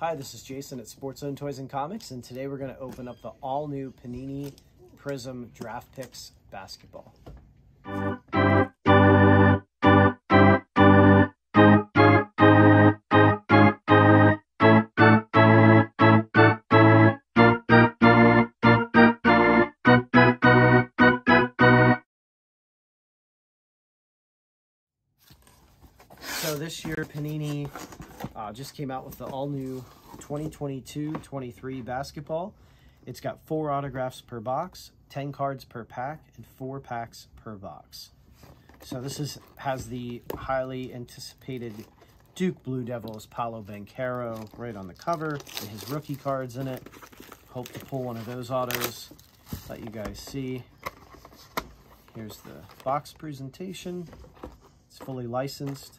Hi, this is Jason at Sports Zone Toys and Comics, and today we're going to open up the all-new Panini Prizm Draft Picks basketball. So this year, Panini just came out with the all-new 2022-23 basketball. It's got 4 autographs per box, 10 cards per pack, and 4 packs per box. So this has the highly anticipated Duke Blue Devils Paolo Banchero right on the cover, and his rookie cards in it. Hope to pull one of those autos, let you guys see. Here's the box presentation. It's fully licensed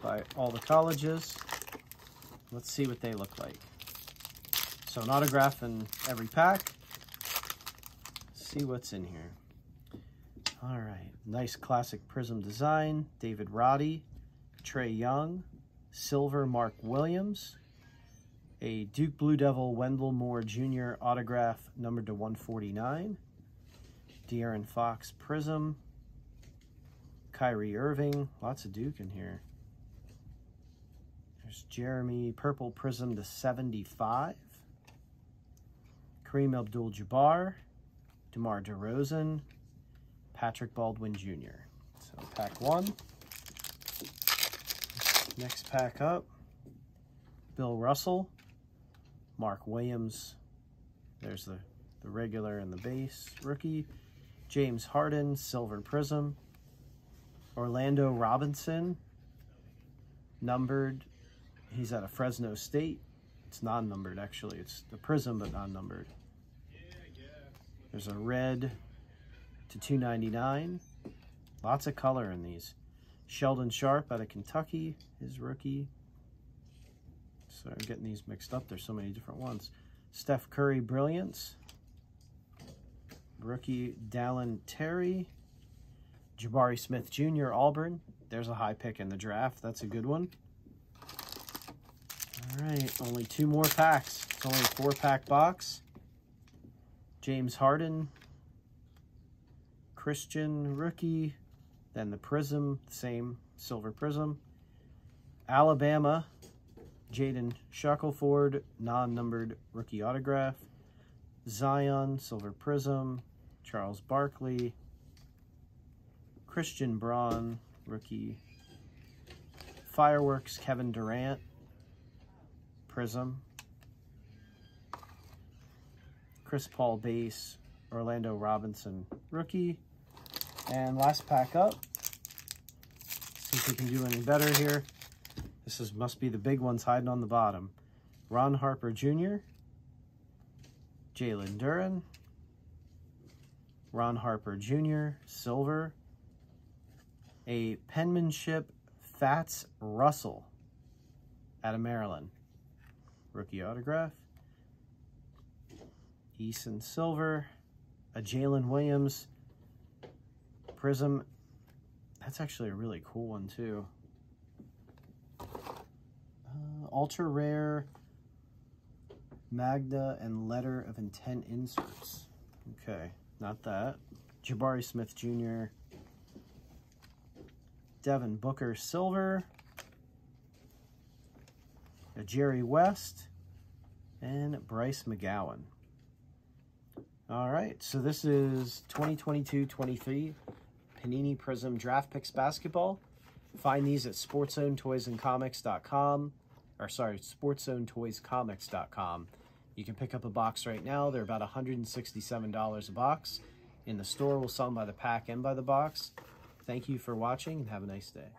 by all the colleges. Let's see what they look like. So an autograph in every pack. Let's see what's in here. All right, nice classic Prizm design. David Roddy, Trae Young, silver Mark Williams, a Duke Blue Devil Wendell Moore Jr. autograph numbered to 149, De'Aaron Fox Prizm, Kyrie Irving, lots of Duke in here. There's Jeremy Purple Prizm to 75. Kareem Abdul-Jabbar, DeMar DeRozan, Patrick Baldwin Jr. So pack 1. Next pack up, Bill Russell, Mark Williams. There's the regular and the base rookie. James Harden, silver Prizm. Orlando Robinson, numbered. He's out of Fresno State. It's non-numbered, actually. It's the Prizm, but non-numbered. There's a red to 299. Lots of color in these. Sheldon Sharp out of Kentucky, his rookie. So I'm getting these mixed up. There's so many different ones. Steph Curry Brilliance. Rookie Dallin Terry. Jabari Smith Jr. Auburn. There's a high pick in the draft. That's a good one. All right, only 2 more packs. It's only a 4-pack box. James Harden, Christian rookie, then the Prizm, same silver Prizm. Alabama, Jaden Shackelford, non-numbered rookie autograph. Zion, silver Prizm. Charles Barkley, Christian Braun, rookie. Fireworks, Kevin Durant, Prizm. Chris Paul base, Orlando Robinson rookie. And last pack up. See if we can do any better here. This must be the big ones hiding on the bottom. Ron Harper Jr., Jalen Duren, Ron Harper Jr., silver. A penmanship Fats Russell out of Maryland, rookie autograph. Eason silver, a Jalen Williams Prizm. That's actually a really cool one too. Ultra rare Magna and letter of intent inserts. Okay, not that. Jabari Smith Jr., Devin Booker silver, a Jerry West, and Bryce McGowan. All right, so this is 2022-23 Panini Prizm Draft Picks basketball. Find these at sportszonetoysandcomics.com, or sorry, sportszonetoyscomics.com. You can pick up a box right now. They're about $167 a box. In the store, we'll sell them by the pack and by the box. Thank you for watching and have a nice day.